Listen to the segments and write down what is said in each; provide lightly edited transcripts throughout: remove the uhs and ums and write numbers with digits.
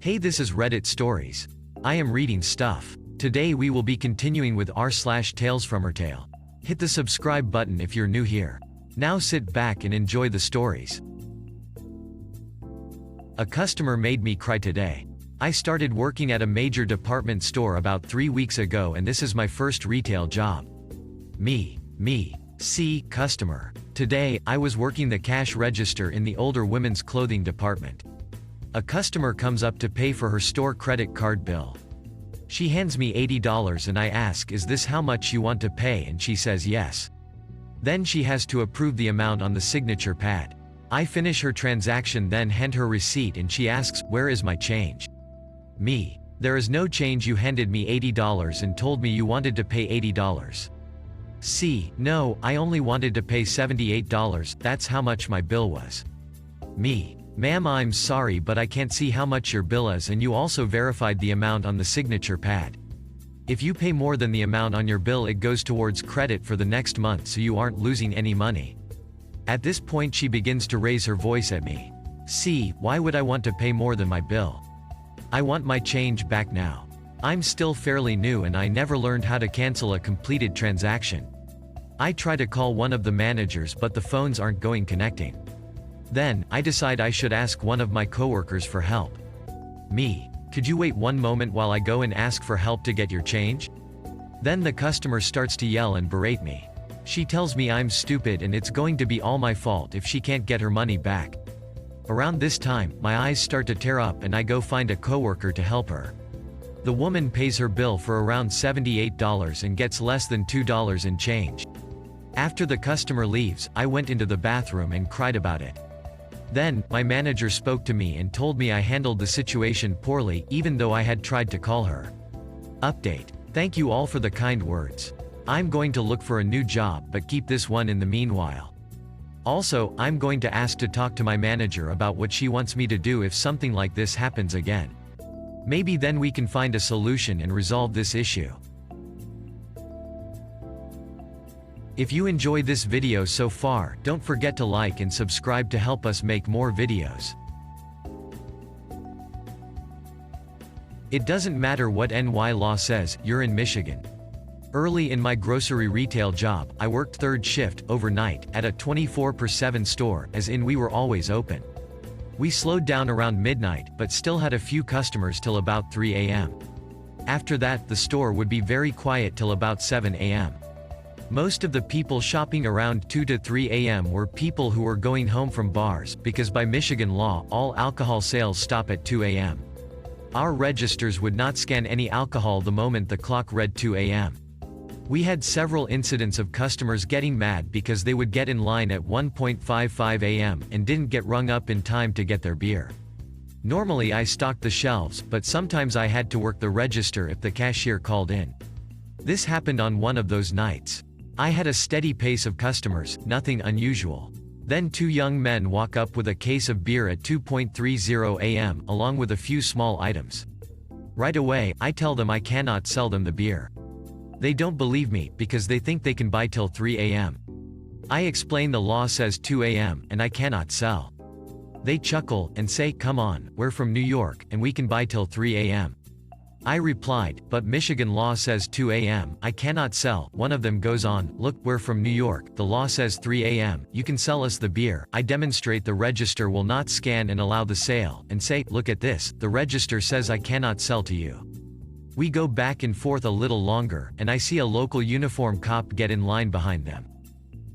Hey, this is Reddit Stories. I am reading stuff. Today we will be continuing with r/TalesFromRetail. Hit the subscribe button if you're new here. Now sit back and enjoy the stories. A customer made me cry today. I started working at a major department store about 3 weeks ago, and this is my first retail job. Me. See, customer. Today, I was working the cash register in the older women's clothing department. A customer comes up to pay for her store credit card bill. She hands me $80 and I ask, "Is this how much you want to pay?" and she says yes. Then she has to approve the amount on the signature pad. I finish her transaction, then hand her receipt, and she asks, "Where is my change?" Me. "There is no change, you handed me $80 and told me you wanted to pay $80. C. "No, I only wanted to pay $78, that's how much my bill was." Me. "Ma'am, I'm sorry, but I can't see how much your bill is, and you also verified the amount on the signature pad. If you pay more than the amount on your bill, it goes towards credit for the next month, so you aren't losing any money." At this point she begins to raise her voice at me. C. "Why would I want to pay more than my bill? I want my change back now. I'm still fairly new and I never learned how to cancel a completed transaction." I try to call one of the managers, but the phones aren't connecting. Then, I decide I should ask one of my coworkers for help. Me. "Could you wait one moment while I go and ask for help to get your change?" Then the customer starts to yell and berate me. She tells me I'm stupid and it's going to be all my fault if she can't get her money back. Around this time, my eyes start to tear up and I go find a coworker to help her. The woman pays her bill for around $78 and gets less than $2 in change. After the customer leaves, I went into the bathroom and cried about it. Then, my manager spoke to me and told me I handled the situation poorly, even though I had tried to call her. Update. Thank you all for the kind words. I'm going to look for a new job, but keep this one in the meanwhile. Also, I'm going to ask to talk to my manager about what she wants me to do if something like this happens again. Maybe then we can find a solution and resolve this issue. If you enjoy this video so far, don't forget to like and subscribe to help us make more videos. It doesn't matter what NY law says, you're in Michigan. Early in my grocery retail job, I worked third shift, overnight, at a 24/7 store, as in we were always open. We slowed down around midnight, but still had a few customers till about 3 a.m. After that, the store would be very quiet till about 7 a.m. Most of the people shopping around 2 to 3 a.m. were people who were going home from bars, because by Michigan law, all alcohol sales stop at 2 a.m. Our registers would not scan any alcohol the moment the clock read 2 a.m. We had several incidents of customers getting mad because they would get in line at 1:55 a.m. and didn't get rung up in time to get their beer. Normally I stocked the shelves, but sometimes I had to work the register if the cashier called in. This happened on one of those nights. I had a steady pace of customers, nothing unusual. Then two young men walk up with a case of beer at 2:30 a.m., along with a few small items. Right away, I tell them I cannot sell them the beer. They don't believe me, because they think they can buy till 3 a.m. I explain the law says 2 a.m., and I cannot sell. They chuckle, and say, "Come on, we're from New York, and we can buy till 3 a.m. I replied, "But Michigan law says 2 a.m., I cannot sell." One of them goes on, "Look, we're from New York, the law says 3 a.m., you can sell us the beer." I demonstrate the register will not scan and allow the sale, and say, "Look at this, the register says I cannot sell to you." We go back and forth a little longer, and I see a local uniform cop get in line behind them.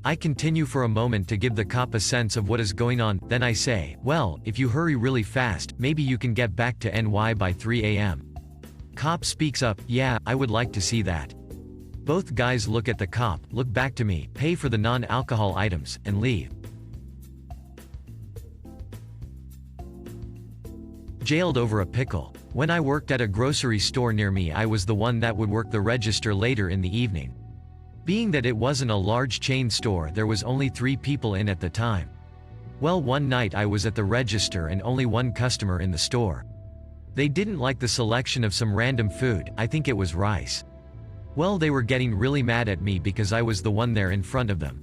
I continue for a moment to give the cop a sense of what is going on, then I say, "Well, if you hurry really fast, maybe you can get back to NY by 3 a.m. Cop speaks up, "Yeah, I would like to see that." Both guys look at the cop, look back to me, pay for the non-alcohol items, and leave. Jailed over a pickle. When I worked at a grocery store near me, I was the one that would work the register later in the evening. Being that it wasn't a large chain store, there was only 3 people in at the time. Well, one night I was at the register and only one customer in the store. They didn't like the selection of some random food, I think it was rice. Well, they were getting really mad at me because I was the one there in front of them.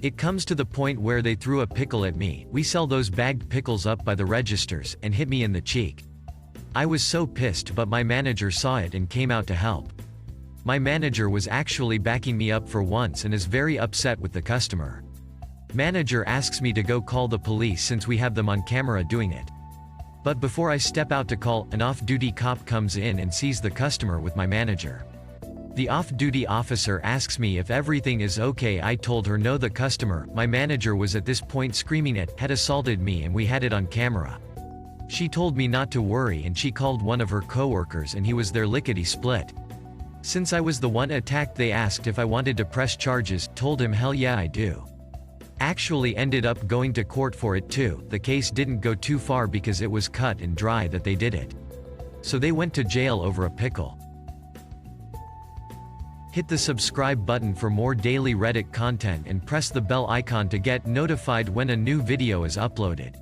It comes to the point where they threw a pickle at me. We sell those bagged pickles up by the registers, and hit me in the cheek. I was so pissed, but my manager saw it and came out to help. My manager was actually backing me up for once and is very upset with the customer. Manager asks me to go call the police since we have them on camera doing it. But before I step out to call, an off-duty cop comes in and sees the customer with my manager. The off-duty officer asks me if everything is okay. I told her no. The customer, my manager, was at this point screaming had assaulted me and we had it on camera. She told me not to worry and she called one of her coworkers and he was there lickety-split. Since I was the one attacked, they asked if I wanted to press charges, told him hell yeah I do. Actually ended up going to court for it too. The case didn't go too far because it was cut and dry that they did it. So they went to jail over a pickle. Hit the subscribe button for more daily Reddit content and press the bell icon to get notified when a new video is uploaded.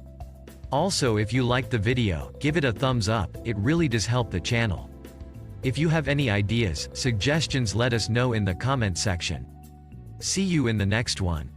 Also, if you liked the video, give it a thumbs up, it really does help the channel. If you have any ideas, suggestions, let us know in the comment section. See you in the next one.